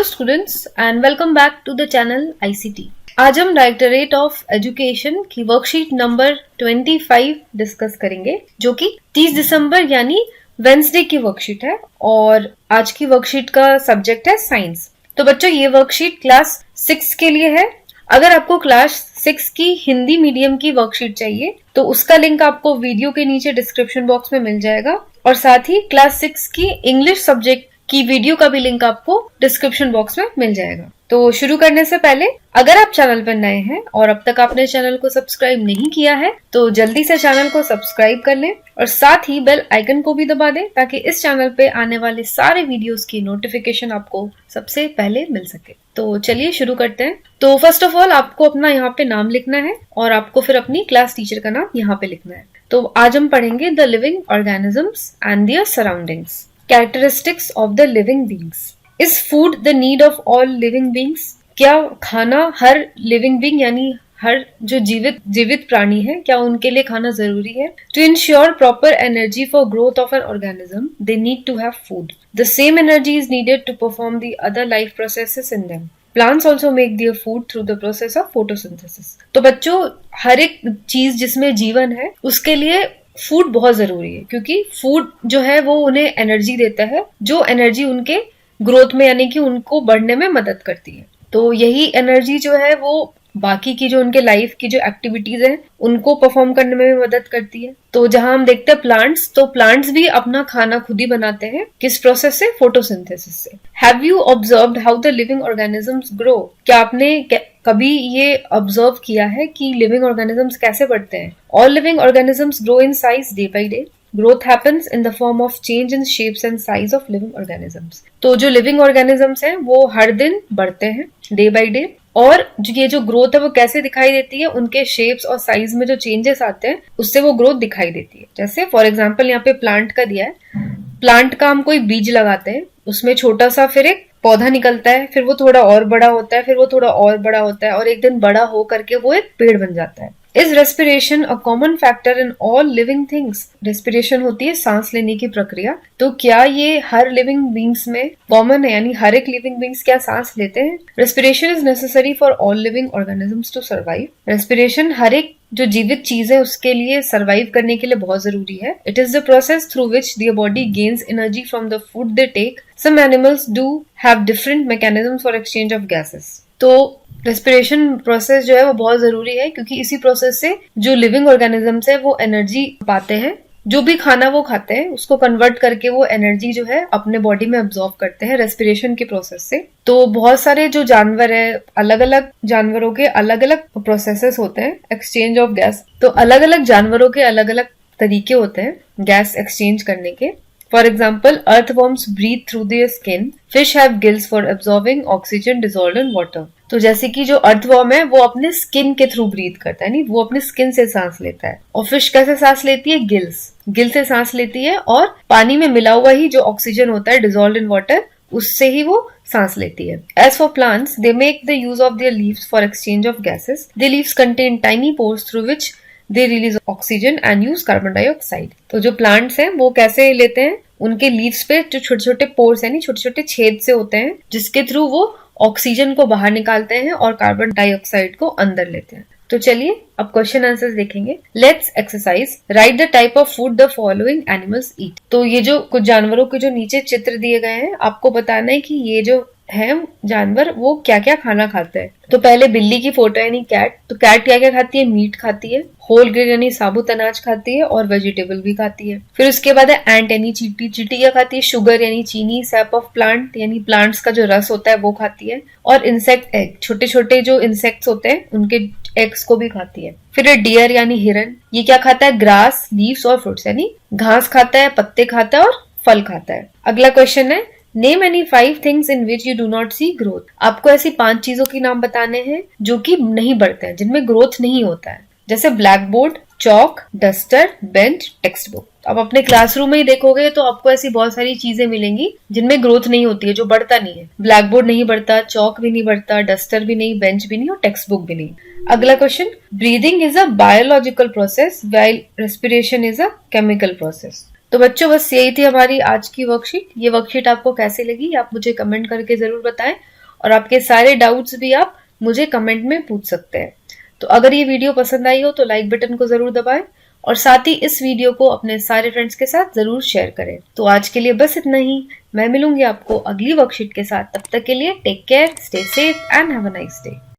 Hello students and welcome back to the channel ICT। आज हम directorate of education की worksheet number 25 discuss करेंगे, जो कि 30 दिसंबर यानी वेंसडे की वर्कशीट है और आज की वर्कशीट का सब्जेक्ट है साइंस। तो बच्चों, ये वर्कशीट क्लास 6 के लिए है। अगर आपको क्लास 6 की हिंदी मीडियम की वर्कशीट चाहिए तो उसका लिंक आपको वीडियो के नीचे डिस्क्रिप्शन बॉक्स में मिल जाएगा और साथ ही क्लास 6 की इंग्लिश सब्जेक्ट की वीडियो का भी लिंक आपको डिस्क्रिप्शन बॉक्स में मिल जाएगा। तो शुरू करने से पहले अगर आप चैनल पर नए हैं और अब तक आपने चैनल को सब्सक्राइब नहीं किया है तो जल्दी से चैनल को सब्सक्राइब कर लें और साथ ही बेल आइकन को भी दबा दें ताकि इस चैनल पे आने वाले सारे वीडियोस की नोटिफिकेशन आपको सबसे पहले मिल सके। तो चलिए शुरू करते हैं। तो फर्स्ट ऑफ ऑल आपको अपना यहाँ पे नाम लिखना है और आपको फिर अपनी क्लास टीचर का नाम यहाँ पे लिखना है। तो आज हम पढ़ेंगे the living organisms and there surroundings. Characteristics of the living beings. Is food the need of all living beings? क्या खाना हर living being यानी हर जो जीवित प्राणी है, क्या उनके लिए खाना जरूरी है? To ensure proper energy for growth of an organism, they need to have food. The same energy is needed to perform the other life processes in them. Plants also make their food through the process of photosynthesis. तो बच्चों, हर एक चीज जिसमें जीवन है उसके लिए food बहुत जरूरी है, क्योंकि फूड जो है वो उन्हें एनर्जी देता है, जो एनर्जी उनके ग्रोथ में यानी कि उनको बढ़ने में मदद करती है। तो यही एनर्जी जो है वो बाकी की जो उनके लाइफ की जो एक्टिविटीज है उनको परफॉर्म करने में भी मदद करती है। तो जहां हम देखते हैं प्लांट्स, तो प्लांट्स भी अपना खाना खुद ही बनाते हैं। किस प्रोसेस से? फोटोसिंथेसिस से। Have you observed how the living organisms grow? क्या आपने कभी ये ऑब्जर्व किया है कि लिविंग ऑर्गेनिजम्स कैसे बढ़ते हैं? All living organisms grow in size day by day. Growth happens in the form of change in shapes and size of living organisms. तो जो लिविंग ऑर्गेनिजम्स हैं वो हर दिन बढ़ते हैं डे बाय डे, और ये जो ग्रोथ है वो कैसे दिखाई देती है? उनके शेप्स और साइज में जो चेंजेस आते हैं उससे वो ग्रोथ दिखाई देती है। जैसे फॉर एग्जांपल यहाँ पे प्लांट का दिया है। प्लांट का हम कोई बीज लगाते हैं, उसमें छोटा सा फिर एक पौधा निकलता है, फिर वो थोड़ा और बड़ा होता है, फिर वो थोड़ा और बड़ा होता है और एक दिन बड़ा हो करके वो एक पेड़ बन जाता है। Is respiration a common factor in all living things? Respiration होती है सांस लेने की प्रक्रिया। तो क्या ये हर लिविंग बींग्स में कॉमन है, यानी हर एक लिविंग बींग्स क्या सांस लेते हैं? Respiration is necessary for all living organisms to survive. Respiration हर एक जो जीवित चीज है उसके लिए सर्वाइव करने के लिए बहुत जरूरी है। It is the process through which their body gains energy from the food they take. Some animals do have different mechanisms for exchange of gases. तो रेस्पिरेशन प्रोसेस जो है वो बहुत जरूरी है, क्योंकि इसी प्रोसेस से जो लिविंग ऑर्गेनिजम्स है वो एनर्जी पाते हैं। जो भी खाना वो खाते हैं उसको कन्वर्ट करके वो एनर्जी जो है अपने बॉडी में अब्सॉर्ब करते हैं रेस्पिरेशन के प्रोसेस से। तो बहुत सारे जो जानवर है, अलग अलग जानवरों के अलग अलग प्रोसेसेस होते हैं एक्सचेंज ऑफ गैस। तो अलग अलग जानवरों के अलग अलग तरीके होते हैं गैस एक्सचेंज करने के। For example, earthworms breathe through their skin. Fish have gills for absorbing oxygen dissolved in water. तो जैसे कि जो अर्थवर्म है वो अपने स्किन के थ्रू ब्रीथ करता है, नहीं, वो अपने स्किन से सांस लेता है। और फिश कैसे सांस लेती है? गिल से सांस लेती है और पानी में मिला हुआ ही जो ऑक्सीजन होता है डिजोल्व इन वाटर, उससे ही वो सांस लेती है। As for plants, they make the use of their leaves for exchange of gases. Their leaves contain tiny pores through which they release oxygen and use carbon dioxide. तो जो plants हैं वो कैसे लेते हैं? उनके लीव्स पे जो छोटे छोटे पोर्स यानी छोटे छोटे छेद से होते हैं जिसके थ्रू वो ऑक्सीजन को बाहर निकालते हैं और कार्बन डाइऑक्साइड को अंदर लेते हैं। तो चलिए अब क्वेश्चन आंसर्स देखेंगे। Let's exercise. Right the type of food the following animals eat. तो ये जो कुछ जानवरों के जो नीचे चित्र दिए गए हैं, आपको बताना है कि ये जो है जानवर वो क्या क्या खाना खाते हैं। तो पहले बिल्ली की फोटो यानी कैट। तो कैट क्या क्या खाती है? मीट खाती है, होल ग्रेन यानी साबुत अनाज खाती है और वेजिटेबल भी खाती है। फिर उसके बाद है एंट यानी चींटी। चींटी क्या खाती है? शुगर यानी चीनी। सैप ऑफ प्लांट यानी प्लांट्स का जो रस होता है वो खाती है। और इंसेक्ट एग, छोटे छोटे जो इंसेक्ट्स होते हैं उनके एग्स को भी खाती है। फिर है डियर यानी हिरन। ये क्या खाता है? ग्रास, लीव्स और फ्रूट्स यानी घास खाता है, पत्ते खाता है और फल खाता है। अगला क्वेश्चन है name any 5 things in which you do not see growth. आपको ऐसी 5 चीजों के नाम बताने हैं जो कि नहीं बढ़ते हैं, जिनमें ग्रोथ नहीं होता है। जैसे ब्लैक बोर्ड, चौक, डस्टर, बेंच, टेक्स्ट बुक। अब अपने क्लासरूम में ही देखोगे तो आपको ऐसी बहुत सारी चीजें मिलेंगी जिनमें ग्रोथ नहीं होती है, जो बढ़ता नहीं है। ब्लैक बोर्ड नहीं बढ़ता, चौक भी नहीं बढ़ता, डस्टर भी नहीं, बेंच भी नहीं और टेक्स्ट बुक भी नहीं। अगला question, breathing is a biological process while respiration is a chemical process. तो बच्चों बस यही थी हमारी आज की वर्कशीट। ये वर्कशीट आपको कैसी लगी आप मुझे कमेंट करके जरूर बताएं और आपके सारे डाउट्स भी आप मुझे कमेंट में पूछ सकते हैं। तो अगर ये वीडियो पसंद आई हो तो लाइक बटन को जरूर दबाएं और साथ ही इस वीडियो को अपने सारे फ्रेंड्स के साथ जरूर शेयर करें। तो आज के लिए बस इतना ही। मैं मिलूंगी आपको अगली वर्कशीट के साथ। तब तक के लिए take care, stay safe and have a nice day.